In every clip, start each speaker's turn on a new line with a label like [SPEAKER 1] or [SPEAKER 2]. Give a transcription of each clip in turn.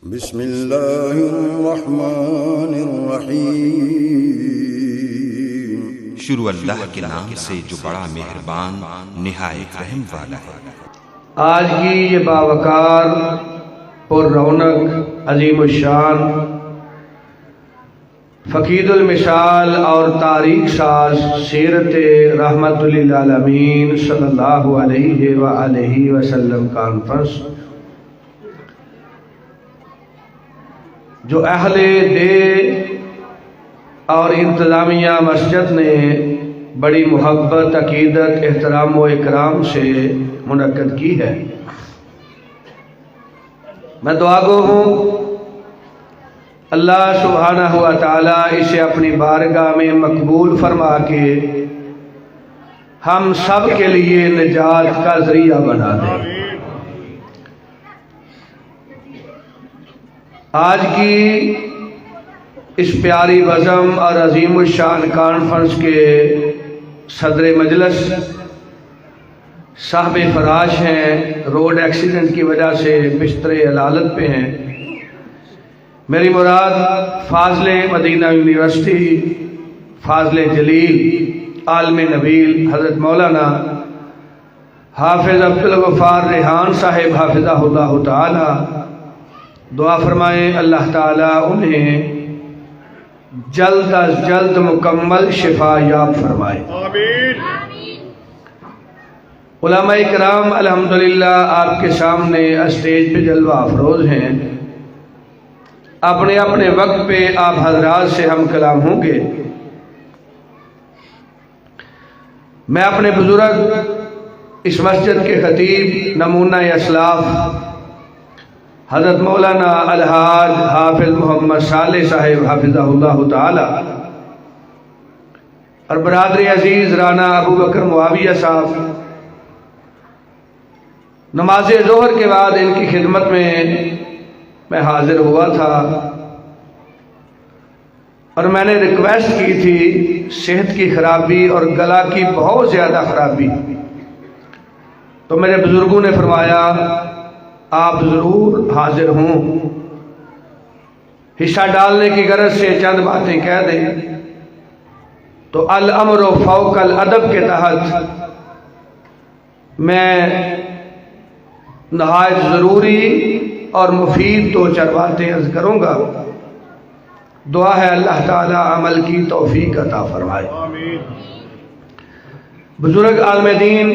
[SPEAKER 1] بسم اللہ الرحمن الرحیم۔
[SPEAKER 2] شروع اللہ کے نام سے جو بڑا مہربان نہایت رحم والا ہے۔
[SPEAKER 3] آج کی یہ باوقار پر رونق عظیم الشان فقید المثال اور تاریخ ساز سیرت رحمت للعالمین صلی اللہ علیہ وآلہ وسلم کانفرنس جو اہل دے اور انتظامیہ مسجد نے بڑی محبت، عقیدت، احترام و اکرام سے منعقد کی ہے، میں دعا گو ہوں اللہ سبحانہ و تعالی اسے اپنی بارگاہ میں مقبول فرما کے ہم سب کے لیے نجات کا ذریعہ بنا دے۔ آج کی اس پیاری بزم اور عظیم الشان کانفرنس کے صدر مجلس صاحب فراش ہیں، روڈ ایکسیڈنٹ کی وجہ سے بستر علالت پہ ہیں۔ میری مراد فاضل مدینہ یونیورسٹی فاضل جلیل عالم نبیل حضرت مولانا حافظ عبدالغفار ریحان صاحب حافظہ اللہ تعالی، دعا فرمائیں اللہ تعالیٰ انہیں جلد از جلد مکمل شفا یاب فرمائے۔
[SPEAKER 4] آمین۔
[SPEAKER 3] علماء کرام الحمدللہ آپ کے سامنے اسٹیج پہ جلوہ افروز ہیں، اپنے اپنے وقت پہ آپ حضرات سے ہم کلام ہوں گے۔ میں اپنے بزرگ اس مسجد کے خطیب نمونہ اسلاف حضرت مولانا الحاج حافظ محمد صالح صاحب حافظہ اللہ تعالی اور برادری عزیز رانا ابو بکر معاویہ صاحب، نماز ظہر کے بعد ان کی خدمت میں حاضر ہوا تھا اور میں نے ریکویسٹ کی تھی، صحت کی خرابی اور گلا کی بہت زیادہ خرابی، تو میرے بزرگوں نے فرمایا آپ ضرور حاضر ہوں، حصہ ڈالنے کی غرض سے چند باتیں کہہ دیں۔ تو الامر فوق الادب کے تحت میں نہایت ضروری اور مفید دو چار باتیں عرض کروں گا۔ دعا ہے اللہ تعالی عمل کی توفیق عطا فرمائے۔
[SPEAKER 4] آمین۔
[SPEAKER 3] بزرگ عالم دین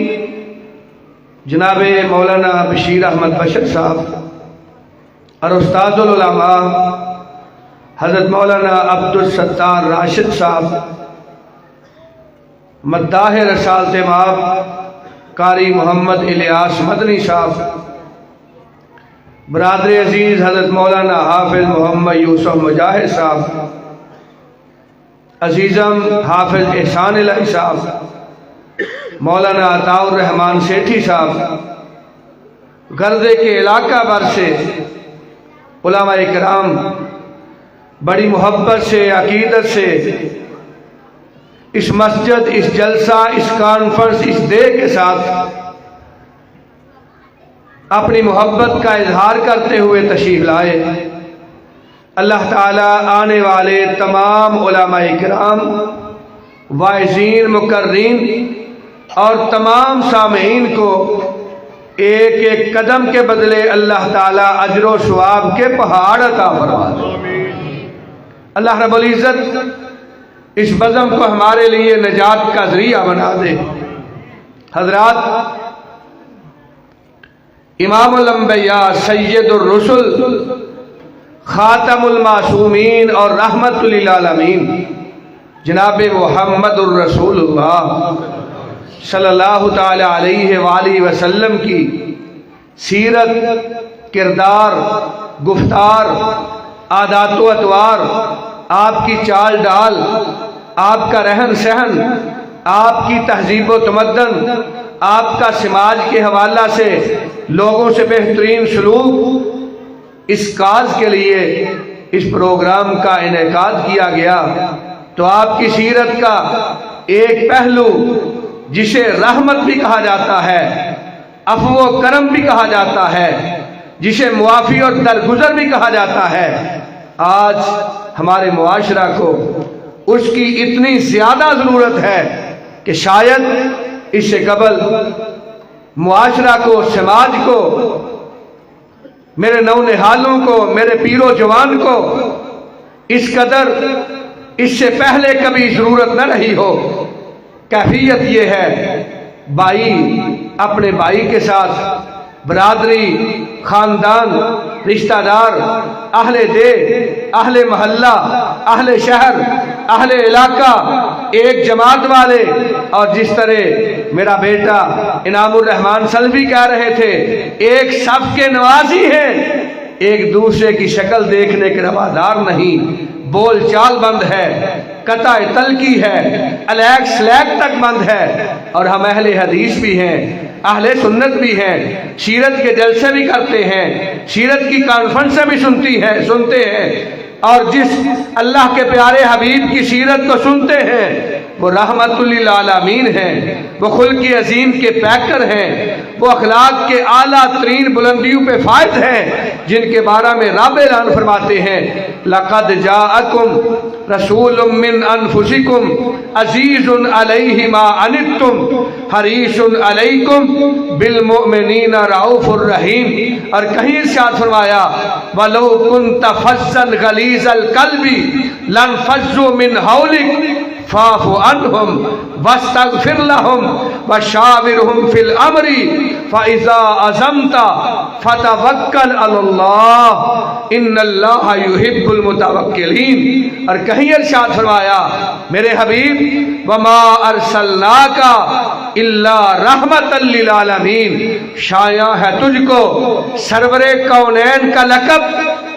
[SPEAKER 3] جناب مولانا بشیر احمد بشر صاحب اور استاد العلماء حضرت مولانا عبدالستار راشد صاحب، مداح رسالت مآب قاری محمد الیاس مدنی صاحب، برادر عزیز حضرت مولانا حافظ محمد یوسف مجاہد صاحب، عزیزم حافظ احسان الہی صاحب، مولانا عطاء الرحمن سیٹھی صاحب، گردے کے علاقہ بھر سے علماء کرام بڑی محبت سے، عقیدت سے اس مسجد، اس جلسہ، اس کانفرنس، اس دے کے ساتھ اپنی محبت کا اظہار کرتے ہوئے تشریف لائے۔ اللہ تعالیٰ آنے والے تمام علماء کرام، واعظین، مقررین اور تمام سامعین کو ایک ایک قدم کے بدلے اللہ تعالیٰ اجر و ثواب کے پہاڑ عطا فرما دے۔ اللہ رب العزت اس بزم کو ہمارے لیے نجات کا ذریعہ بنا دے۔ حضرات، امام الانبیاء، سید الرسل، خاتم المعصومین اور رحمت للعالمین جناب محمد الرسول اللہ صلی اللہ تعالی علیہ وآلہ وسلم کی سیرت، کردار، گفتار، عادات و اطوار، آپ کی چال ڈال، آپ کا رہن سہن، آپ کی تہذیب و تمدن، آپ کا سماج کے حوالہ سے لوگوں سے بہترین سلوک، اس کاز کے لیے اس پروگرام کا انعقاد کیا گیا۔ تو آپ کی سیرت کا ایک پہلو جسے رحمت بھی کہا جاتا ہے، عفو و کرم بھی کہا جاتا ہے، جسے معافی اور درگزر بھی کہا جاتا ہے، آج ہمارے معاشرہ کو اس کی اتنی زیادہ ضرورت ہے کہ شاید اس سے قبل معاشرہ کو، سماج کو، میرے نونہالوں کو، میرے پیر و جوان کو اس قدر اس سے پہلے کبھی ضرورت نہ رہی ہو۔ کیفیت یہ ہے، بھائی اپنے بھائی کے ساتھ، برادری، خاندان، رشتہ دار، اہل دے، اہل محلہ، اہل شہر، اہل علاقہ، ایک جماعت والے، اور جس طرح میرا بیٹا انعام الرحمان سلفی کہہ رہے تھے، ایک صف کے نوازی ہیں، ایک دوسرے کی شکل دیکھنے کے روادار نہیں، بول چال بند ہے، قطع تلقی ہے، الیک سلیک تک بند ہے۔ اور ہم اہل حدیث بھی ہیں، اہل سنت بھی ہیں، سیرت کے جلسے بھی کرتے ہیں، سیرت کی کانفرنسیں بھی سنتے ہیں، اور جس اللہ کے پیارے حبیب کی سیرت کو سنتے ہیں وہ رحمت للعالمین ہیں، وہ خلق عظیم کے پیکر ہیں، وہ اخلاق کے اعلیٰ ترین بلندیوں پہ فائز ہیں، جن کے بارے میں رب اعلان فرماتے ہیں لقد جاءکم رسول من انفسکم عزیز علیہ ما عنتم حریص علیکم بالمؤمنین رؤوف الرحیم۔ اور کہیں ارشاد فرمایا وَلَوْ كُنْتَ فَظًّا غَلِيظَ الْقَلْبِ لَانفَضُّوا مِنْ حَوْلِكَ فاعف عنهم واستغفر لهم وشاورهم في الامر فاذا عزمت فتوکل علی اللہ ان اللہ یحب المتوکلین۔ اور کہیں ارشاد فرمایا میرے حبیب وما ارسلناک الا رحمتا للعالمین، شایع ہے تجھ کو سرور کونین کا لقب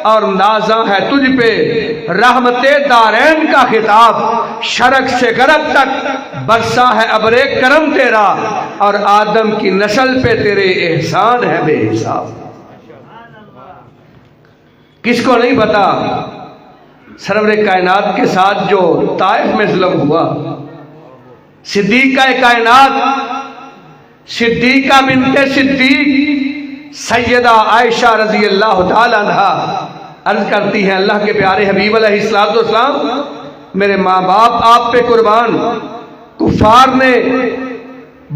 [SPEAKER 3] اور نازاں ہے تجھ پہ رحمت دارین کا خطاب، شرق سے غرب تک برسا ہے ابر کرم تیرا، اور آدم کی نسل پہ تیرے احسان ہے بے حساب۔ کس کو نہیں پتا سرور کائنات کے ساتھ جو طائف میں ظلم ہوا، صدیقہ کائنات، صدیقہ بنت صدیق سیدہ عائشہ رضی اللہ تعالی عنہا عرض کرتی ہیں اللہ کے پیارے حبیب علیہ السلام میرے ماں باپ آپ پہ قربان، کفار نے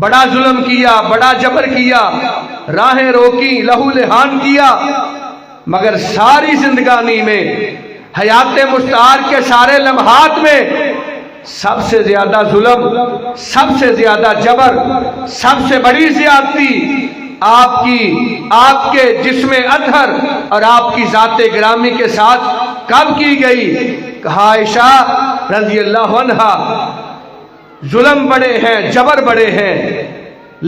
[SPEAKER 3] بڑا ظلم کیا، بڑا جبر کیا، راہیں روکی، لہو لہان کیا، مگر ساری زندگانی میں حیات مستعار کے سارے لمحات میں سب سے زیادہ ظلم، سب سے زیادہ جبر، سب سے بڑی زیادتی آپ کے جسم اطہر اور آپ کی ذات گرامی کے ساتھ کب کی گئی؟ عائشہ رضی اللہ عنہا ظلم بڑے ہیں، جبر بڑے ہیں،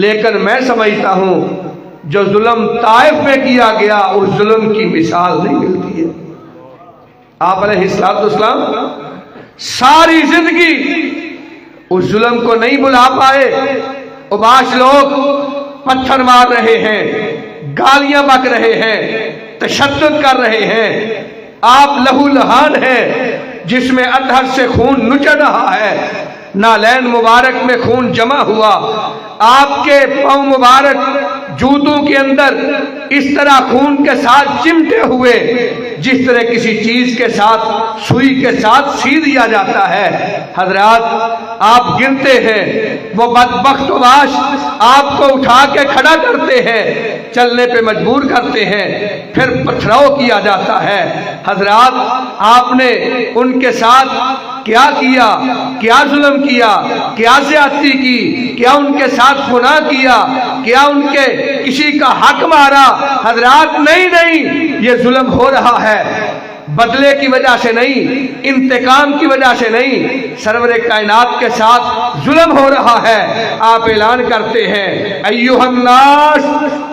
[SPEAKER 3] لیکن میں سمجھتا ہوں جو ظلم طائف میں کیا گیا اس ظلم کی مثال نہیں ملتی ہے۔ آپ علیہ السلام ساری زندگی اس ظلم کو نہیں بھلا پائے۔ اوباش لوگ پتھر مار رہے ہیں، گالیاں بک رہے ہیں، تشدد کر رہے ہیں، آپ لہو لہان ہیں، جس میں اطہر سے خون نچڑ رہا ہے، نالین مبارک میں خون جمع ہوا، آپ کے پاؤں مبارک جوتوں کے اندر اس طرح خون کے ساتھ چمٹے ہوئے جس طرح کسی چیز کے ساتھ سوئی کے ساتھ سی دیا جاتا ہے۔ حضرات آپ گرتے ہیں، وہ بدبخت واش آپ کو اٹھا کے کھڑا کرتے ہیں، چلنے پہ مجبور کرتے ہیں، پھر پتھراؤ کیا جاتا ہے۔ حضرات آپ نے ان کے ساتھ کیا کیا، کیا ظلم کیا، کیا زیادتی کی، کیا ان کے ساتھ گناہ کیا، کیا ان کے کسی کا حق مارا؟ حضرات نہیں، یہ ظلم ہو رہا ہے بدلے کی وجہ سے نہیں، انتقام کی وجہ سے نہیں، سرور کائنات کے ساتھ ظلم ہو رہا ہے۔ آپ اعلان کرتے ہیں ایھا الناس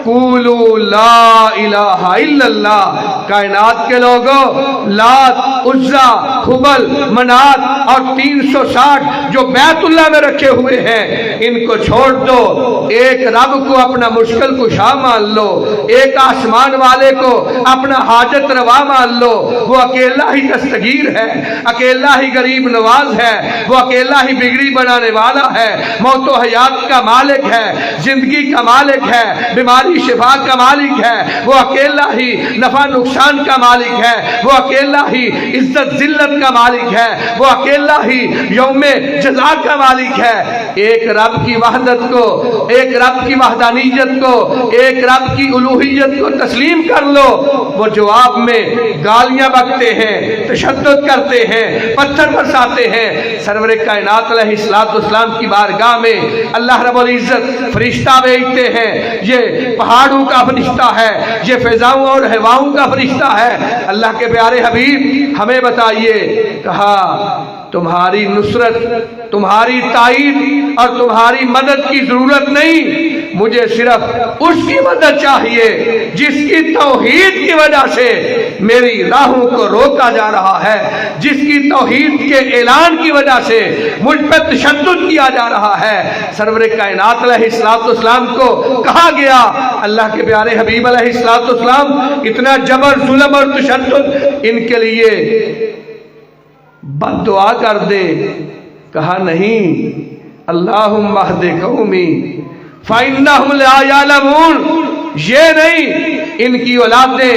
[SPEAKER 3] قولوا لا الہ الا اللہ، کائنات کے لوگوں لات، عزا، حبل، منات اور 360 جو بیت اللہ میں رکھے ہوئے ہیں ان کو چھوڑ دو، ایک رب کو اپنا مشکل کشا مان لو، ایک آسمان والے کو اپنا حاجت روا مان لو، وہ اکیلا ہی دستگیر ہے، اکیلا ہی غریب نواز ہے، ہے, وہ اکیلا ہی بگڑی بنانے والا ہے, موت و حیات کا مالک ہے, زندگی کا مالک ہے, بیماری شفا کا مالک ہے, وہ اکیلا ہی نفع نقصان کا مالک ہے, وہ اکیلا ہی عزت ذلت کا مالک ہے, وہ اکیلا ہی یوم جزا کا مالک ہے. ایک رب کی وحدت کو, ایک رب کی وحدانیت کو, ایک رب کی الوہیت کو تسلیم کر لو. وہ جواب میں گالیاں بکتے ہیں, تشدد کرتے ہیں, پتھر برساتے ہیں. سرور کائنات علیہ السلام کی بارگاہ میں اللہ رب العزت فرشتہ بھیجتے ہیں. یہ پہاڑوں کا فرشتہ ہے, یہ فضاؤں اور ہواؤں کا فرشتہ ہے. اللہ کے پیارے حبیب ہمیں بتائیے, کہا تمہاری نصرت, تمہاری تائید اور تمہاری مدد کی ضرورت نہیں, مجھے صرف اس کی مدد چاہیے جس کی توحید کی وجہ سے میری راہوں کو روکا جا رہا ہے, جس کی توحید کے اعلان کی وجہ سے مجھ پر تشدد کیا جا رہا ہے. سرور کائنات علیہ السلام کو کہا گیا, اللہ کے پیارے حبیب علیہ السلام اتنا جبر ظلم اور تشدد ان کے لیے بد دعا کر دے. کہا نہیں, اللہم اہد قومی فإنہم لا یعلمون. یہ نہیں, ان کی اولادیں,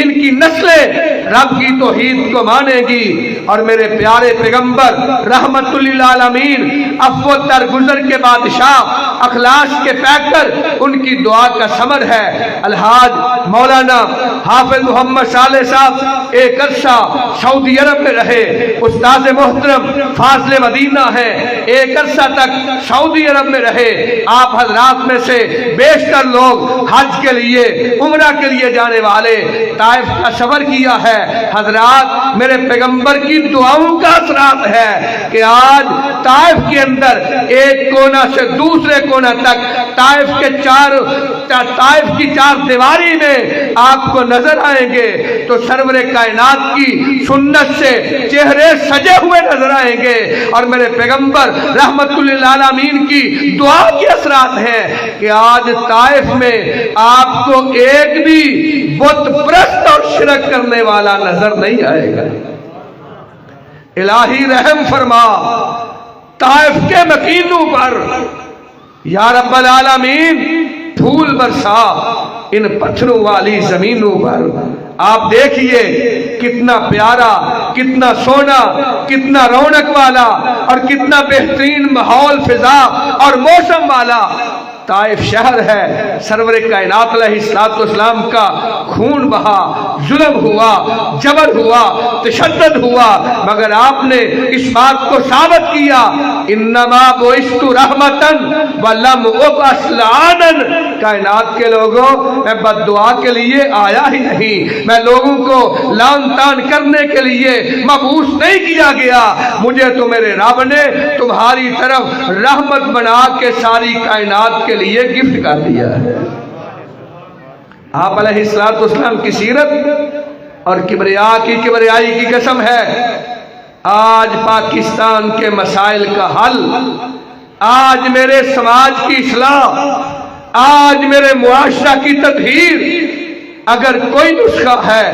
[SPEAKER 3] ان کی نسلیں رب کی توحید کو مانے گی, اور میرے پیارے پیغمبر رحمت للعالمین عفو درگزر کے بادشاہ اخلاص کے پیکر, ان کی دعا کا ثمر ہے. الحاج مولانا حافظ محمد صالح صاحب ایک عرصہ سعودی عرب میں رہے, استاد محترم فاضل مدینہ ہیں, ایک عرصہ تک سعودی عرب میں رہے. آپ حضرات میں سے بیشتر لوگ حج کے لیے, عمرہ کے لیے جانے والے طائف کا سفر کیا ہے. حضرات میرے پیغمبر کی دعاؤں کا اثرات ہے کہ آج طائف کے اندر ایک کونا سے دوسرے کونا تک طائف کی چار دیواری میں آپ کو نظر آئیں گے تو سرور کائنات کی سنت سے چہرے سجے ہوئے نظر آئیں گے, اور میرے پیغمبر رحمت للعالمین کی دعا کے اثرات ہیں کہ آج طائف میں آپ کو ایک بھی بت پرست اور شرک کرنے والا نظر نہیں آئے گا. الہی رحم فرما طائف کے مکینوں پر, یا رب العالمین پھول برسا ان پتھروں والی زمینوں پر. آپ دیکھیے کتنا پیارا, کتنا سونا, کتنا رونق والا اور کتنا بہترین ماحول, فضا اور موسم والا طائف شہر ہے. سرور کائنات علیہ السلام کا خون بہا, ظلم ہوا, جبر ہوا, تشدد ہوا, مگر آپ نے اس بات کو ثابت کیا, انما بعثت رحمتن ولم ابعث لعانا. کائنات کے لوگوں, میں بد دعا کے لیے آیا ہی نہیں, میں لوگوں کو لعن طعن کرنے کے لیے مبعوث نہیں کیا گیا. مجھے تو میرے رب نے تمہاری طرف رحمت بنا کے ساری کائنات کے لیے گفٹ کر دیا ہے. آپ علیہ السلام کی سیرت اور کبریائی کی قسم ہے, آج پاکستان کے مسائل کا حل, آج میرے سماج کی اصلاح, آج میرے معاشرہ کی تطہیر, اگر کوئی نسخہ ہے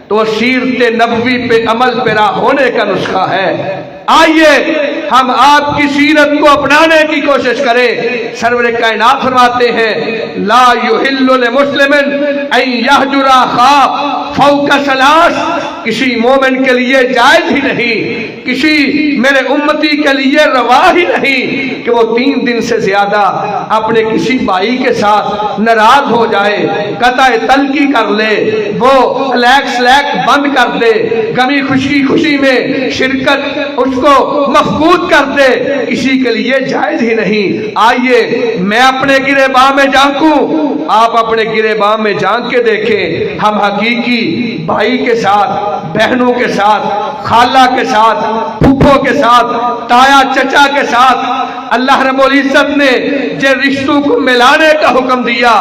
[SPEAKER 3] تو سیرت نبوی پہ عمل پیرا ہونے کا نسخہ ہے. آئیے ہم آپ کی سیرت کو اپنانے کی کوشش کریں. سرور کائنات فرماتے ہیں, لا یحل لمسلم ان یہجر اخاہ فوق ثلاث. کسی مومن کے لیے جائز ہی نہیں, کسی میرے امتی کے لیے روا ہی نہیں کہ وہ 3 دن سے زیادہ اپنے کسی بھائی کے ساتھ ناراض ہو جائے, قطع تلقی کر لے, وہ لیک بند کر دے, غمی خوشی میں شرکت اس کو مفقود کر دے. کسی کے لیے جائز ہی نہیں. آئیے میں اپنے گریباں میں جھانکوں, آپ اپنے گریباں میں جھانک کے دیکھیں. ہم حقیقی بھائی کے ساتھ, بہنوں کے ساتھ, خالہ کے ساتھ, پھوپھو کے ساتھ, تایا چچا کے ساتھ اللہ رب العزت نے جن رشتوں کو ملانے کا حکم دیا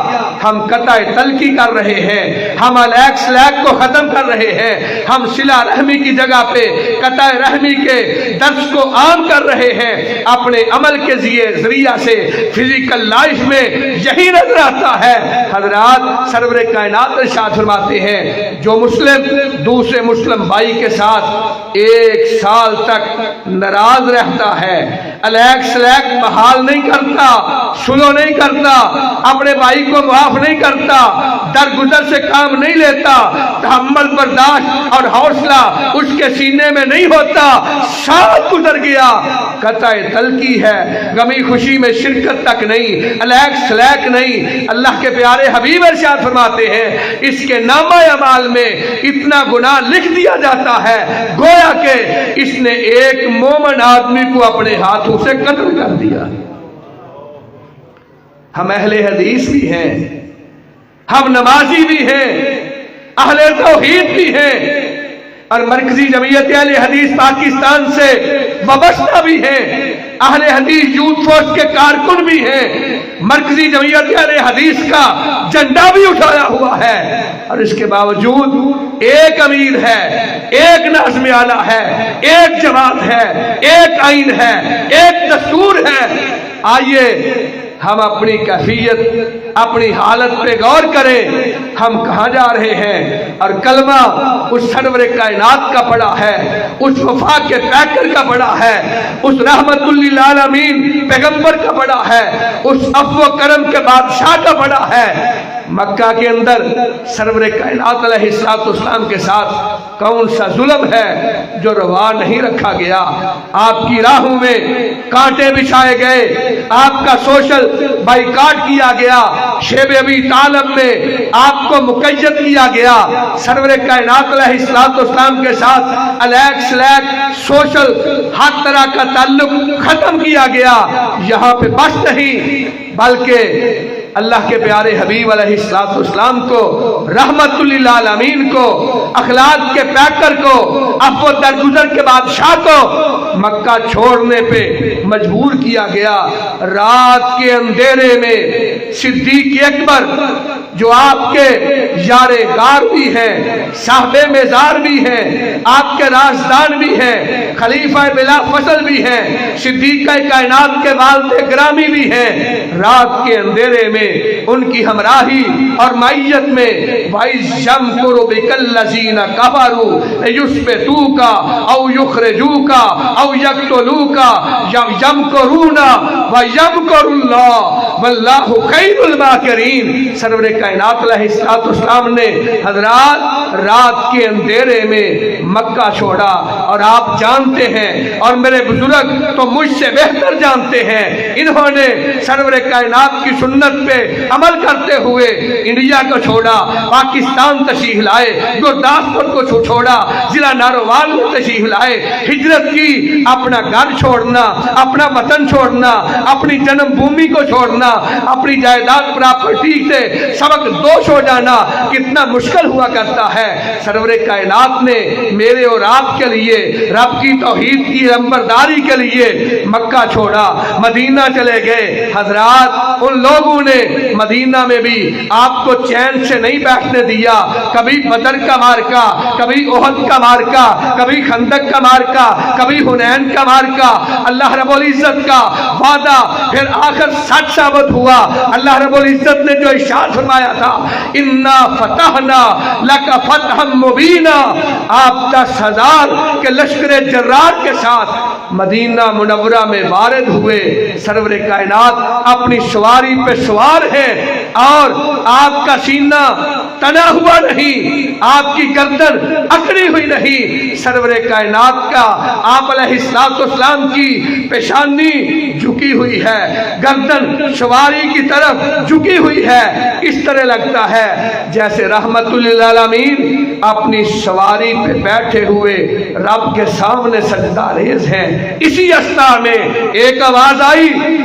[SPEAKER 3] ہم قطع تلقی کر رہے ہیں، ہم الیک سلیک کو ختم کر رہے ہیں، ہم صلہ رحمی کی جگہ پہ قطع رحمی کے درس کو عام کر رہے ہیں۔ اپنے عمل کے ذریعہ سے فزیکل لائف میں یہی نظر آتا ہے۔ حضرات سرور کائنات ارشاد فرماتے ہیں جو مسلم دوسرے مسلم بھائی کے ساتھ 1 سال تک ناراض رہتا ہے، الیک سلیک بحال نہیں کرتا، سلو نہیں کرتا، اپنے بھائی کو معاف نہیں کرتا، درگزر سے کام نہیں لیتا، تحمل برداشت اور حوصلہ اس کے سینے میں نہیں ہوتا، سال گزر گیا، قطع تلقی ہے، غمی خوشی میں شرکت تک نہیں، الیک سلیک نہیں۔ اللہ کے پیارے حبیب ارشاد فرماتے ہیں اس کے نامہ اعمال میں اتنا گناہ لکھ دیا جاتا ہے گویا کہ اس نے ایک مومن آدمی کو اپنے ہاتھوں سے قتل کر دیا۔ ہم اہل حدیث بھی ہیں، ہم نمازی بھی ہیں، اہل توحید بھی ہیں، اور مرکزی جمعیت اہل حدیث پاکستان سے وابستہ بھی ہیں، اہل حدیث یوتھ فورس کے کارکن بھی ہیں، مرکزی جمعیت اہل حدیث کا جھنڈا بھی اٹھایا ہوا ہے، اور اس کے باوجود ایک امیر ہے، ایک ناظم اعلیٰ ہے، ایک جماعت ہے، ایک آئین ہے، ایک دستور ہے۔ آئیے ہم اپنی کیفیت، اپنی حالت پہ غور کریں، ہم کہاں جا رہے ہیں؟ اور کلمہ اس سرور کائنات کا پڑا ہے، اس وفا کے پیکر کا پڑا ہے، اس رحمت للعالمین پیغمبر کا پڑا ہے، اس عفو و کرم کے بادشاہ کا پڑا ہے۔ مکہ کے اندر سرور کائنات علیہ السلام کے ساتھ کون سا ظلم ہے جو روا نہیں رکھا گیا؟ آپ کی راہوں میں کانٹے بچھائے گئے، آپ کا سوشل بائیکاٹ کیا گیا، شیب ابی طالب میں آپ کو مقید کیا گیا، سرور کائنات علیہ السلام کے ساتھ الیک سلیک سوشل ہر طرح کا تعلق ختم کیا گیا۔ یہاں پہ بس نہیں بلکہ اللہ کے پیارے حبیب علیہ السلام کو، رحمت للعالمین کو، اخلاق کے پیکر کو، عفو درگزر کے بادشاہ کو مکہ چھوڑنے پہ مجبور کیا گیا۔ رات کے اندھیرے میں صدیق اکبر جو آپ کے یار غار بھی ہیں، صاحب مزار بھی ہیں، آپ کے رازدان بھی ہیں، خلیفہ بلا فصل بھی ہیں، صدیقہ کائنات کے والد گرامی بھی ہیں، رات کے اندھیرے میں ان کی ہمراہی اور معیت میں وَإِذْ يَمْكُرُ بِكَ الَّذِينَ كَفَرُوا لِيُثْبِتُوكَ أَوْ يُخْرِجُوكَ أَوْ يَقْتُلُوكَ يَمْكُرُونَ وَيَمْكُرُ اللَّهُ وَاللَّهُ خَيْرُ الْمَاكِرِينَ۔ سرور کائنات علیہ السلام نے حضرات رات کے اندھیرے میں مکہ چھوڑا، اور آپ جانتے ہیں اور میرے بزرگ تو مجھ سے بہتر جانتے ہیں، انہوں نے سرور کائنات کی سنت پہ عمل کرتے ہوئے انڈیا کو چھوڑا، پاکستان تشریف لائے، گرداسپور کو چھوڑا، ضلع ناروال میں تشریف لائے، ہجرت کی، اپنا گھر چھوڑنا، اپنا وطن چھوڑنا، اپنی جنم بھومی کو چھوڑنا، اپنی جائیداد پراپرٹی سے سبق دوش ہو جانا کتنا مشکل ہوا کرتا ہے۔ سرور کائنات نے میرے اور آپ کے لیے رب کی توحید کی نمبرداری کے لیے مکہ چھوڑا، مدینہ چلے گئے۔ حضرات ان لوگوں نے مدینہ میں بھی آپ کو چین سے نہیں بیٹھنے دیا، کبھی بدر کا مارکا، کبھی احد کا مارکا، کبھی خندق کا مارکا، کبھی حنین کا مارکا، اللہ رب العزت کا وعدہ پھر آخر سچ ثابت ہوا۔ اللہ رب العزت نے جو ارشاد فرمایا تھا انا فتحنا لک فتحا مبینا، آپ 10,000 کے لشکر جرار کے ساتھ مدینہ منورہ میں وارد ہوئے۔ سرور کائنات اپنی سواری پہ سوار ہے اور آپ کا سینہ تنا ہوا نہیں، آپ کی گردن اکڑی ہوئی نہیں، سرور کائنات کا آپ علیہ السلام کی پیشانی جھکی ہوئی ہے، گردن سواری کی طرف جھکی ہوئی ہے۔ اس طرح لگتا ہے جیسے رحمت للعالمین اپنی سواری پہ بیٹھے ہوئے رب کے سامنے سجدہ ریز ہیں۔ اسی اسنا میں ایک آواز آئی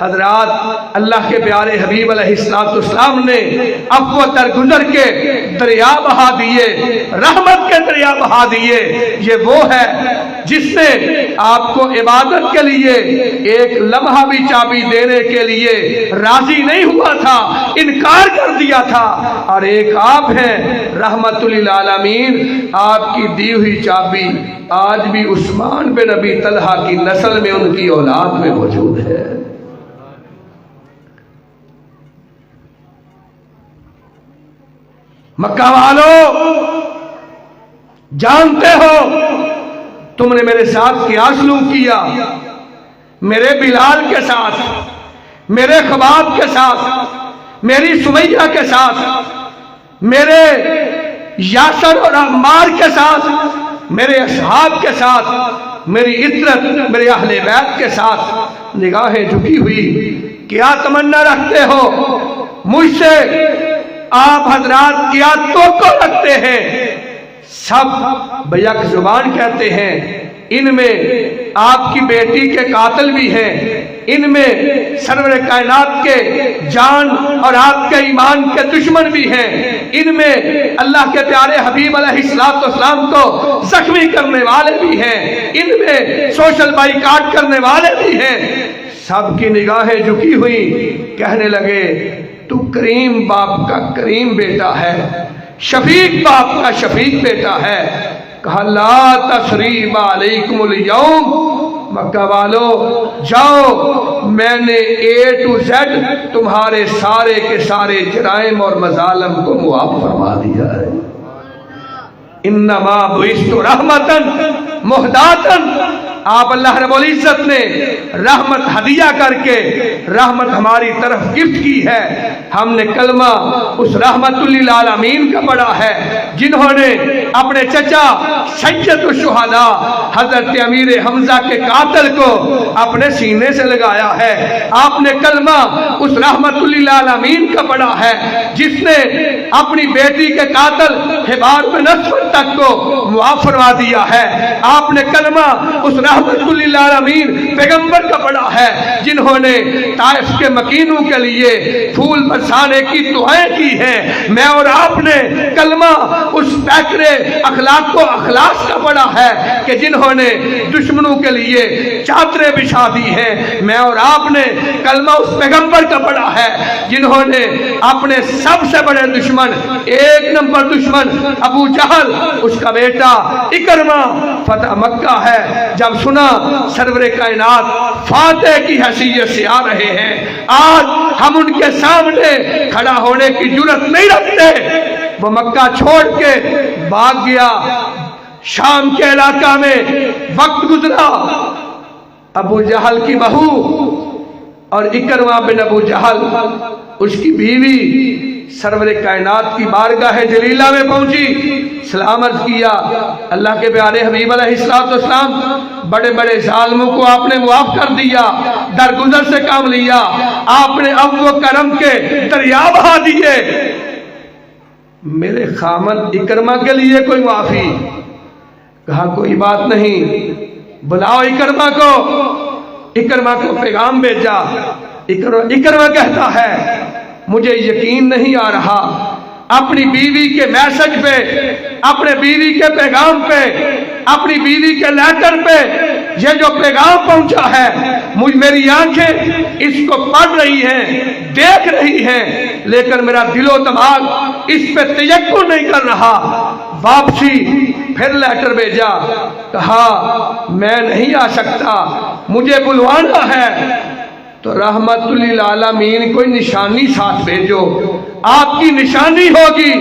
[SPEAKER 3] حضرات اللہ کے پیارے حبیب علیہ السلام نے افو درگزر کے دریا بہا دیے، رحمت کے دریا بہا دیے۔ یہ وہ ہے جس نے آپ کو عبادت کے لیے ایک لمحہ بھی چابی دینے کے لیے راضی نہیں ہوا تھا، انکار کر دیا تھا، اور ایک آپ ہیں رحمت للعالمین۔ آپ کی دی ہوئی چابی آج بھی عثمان بن ابی طلحہ کی نسل میں، ان کی اولاد میں موجود ہے۔ مکہ والو، جانتے ہو تم نے میرے ساتھ کیا سلوک کیا، میرے بلال کے ساتھ، میرے خباب کے ساتھ، میری سمیہ کے ساتھ، میرے یاسر اور عمار کے ساتھ، میرے اصحاب کے ساتھ، میری عطرت، میرے اہل بیت کے ساتھ نگاہیں جھکی ہوئی، کیا تمنا رکھتے ہو مجھ سے؟ آپ حضرات کیا توقع رکھتے ہیں؟ سب بیک زبان کہتے ہیں ان میں آپ کی بیٹی کے قاتل بھی ہیں، ان میں سرور کائنات کے جان اور آپ کے ایمان کے دشمن بھی ہیں، ان میں اللہ کے پیارے حبیب علیہ السلام کو زخمی کرنے والے بھی ہیں، ان میں سوشل بائیکاٹ کرنے والے بھی ہیں۔ سب کی نگاہیں جھکی ہوئی، کہنے لگے تو کریم باپ کا کریم بیٹا ہے، شفیق باپ کا شفیق بیٹا ہے۔ کہا لا تثریب علیکم اليوم، مکہ والو جاؤ، میں نے A to Z تمہارے سارے کے سارے جرائم اور مظالم کو معاف فرما دیا ہے۔ انما بعثت رحمتا مہداتا، آپ اللہ رب العزت نے رحمت ہدیہ کر کے رحمت ہماری طرف گفٹ کی ہے۔ ہم نے کلمہ اس رحمت للعالمین کا پڑھا ہے، جنہوں نے اپنے چچا سید الشہداء حضرت امیر حمزہ کے قاتل کو اپنے سینے سے لگایا ہے۔ آپ نے کلمہ اس رحمت للعالمین کا پڑھا ہے جس نے اپنی بیٹی کے قاتل حبار بن اسود تک کو معاف فرما دیا ہے۔ آپ نے کلمہ اس رحمت للعالمین پیغمبر کا پڑھا ہے جنہوں نے طائف کے مکینوں کے لیے پھول برسانے کی دعائیں کی ہیں۔ میں اور آپ نے کلمہ اس پیکرے اخلاق کو اخلاص کا پڑھا ہے کہ جنہوں نے دشمنوں کے لیے چادریں بچھا دی ہیں۔ میں اور آپ نے کلمہ اس پیغمبر کا پڑھا ہے جنہوں نے اپنے سب سے بڑے دشمن، ایک نمبر دشمن ابو جہل، اس کا بیٹا اکرمہ فتح مکہ ہے، جب سنا سرور کائنات فاتح کی حیثیت سے آ رہے ہیں، آج ہم ان کے سامنے کھڑا ہونے کی جرات نہیں رکھتے۔ وہ مکہ چھوڑ کے بھاگ گیا، شام کے علاقہ میں وقت گزرا، ابو جہل کی بہو اور اکرمہ بن ابو جہل اس کی بیوی سرور کائنات کی بارگاہ جلیلہ میں پہنچی، سلام عرض کیا۔ اللہ کے پیارے حبیب علیہ السلام، بڑے بڑے ظالموں کو آپ نے معاف کر دیا، درگزر سے کام لیا، آپ نے عفو و کرم کے دریا بہا دیے، میرے خامد اکرمہ کے لیے کوئی معافی؟ کہا کوئی بات نہیں، بلاؤ اکرمہ کو۔ اکرمہ کو پیغام بھیجا، اکرمہ کہتا ہے مجھے یقین نہیں آ رہا، اپنی بیوی کے میسج پہ، اپنے بیوی کے پیغام پہ، اپنی بیوی کے لیٹر پہ یہ جو پیغام پہنچا ہے، میری آنکھیں اس کو پڑھ رہی ہیں، دیکھ رہی ہیں، لیکن میرا دل و دماغ اس پہ تیقن نہیں کر رہا۔ واپسی پھر لیٹر بھیجا، کہا میں نہیں آ سکتا، مجھے بلوانا ہے تو رحمت للعالمین کوئی نشانی ساتھ بھیجو، آپ کی نشانی ہوگی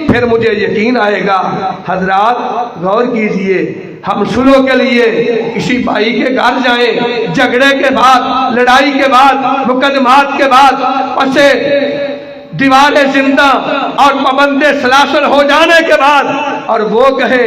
[SPEAKER 3] پھر مجھے یقین آئے گا۔ حضرات غور کیجئے، ہم سلو کے لیے کسی بھائی کے گھر جائیں، جھگڑے کے بعد، لڑائی کے بعد، مقدمات کے بعد، پسے دیوار زندہ اور پابند سلاسل ہو جانے کے بعد، اور وہ کہے